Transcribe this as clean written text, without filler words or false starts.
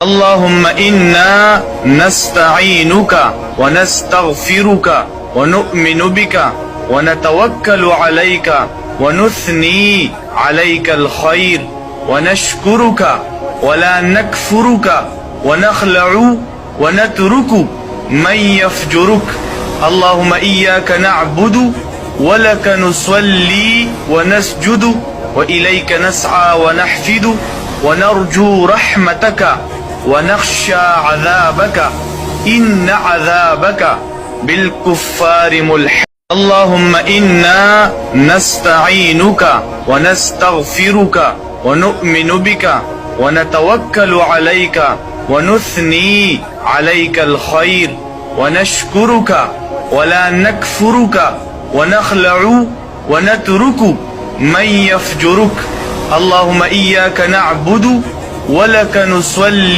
اللهم إنا نستعينك ونستغفرك ونؤمن بك ونتوكل عليك ونثني عليك الخير ونشكرك ولا نكفرك ونخلع ونترك من يفجرك. اللهم إياك نعبد ولك نصلي ونسجد وإليك نسعى ونحفد ونرجو رحمتك ونخشى عذابك إن عذابك بالكفار ملحق. اللهم إنا نستعينك ونستغفرك ونؤمن بك ونتوكل عليك ونثني عليك الخير ونشكرك ولا نكفرك ونخلع ونترك من يفجرك. اللهم إياك نعبد ولك نصلي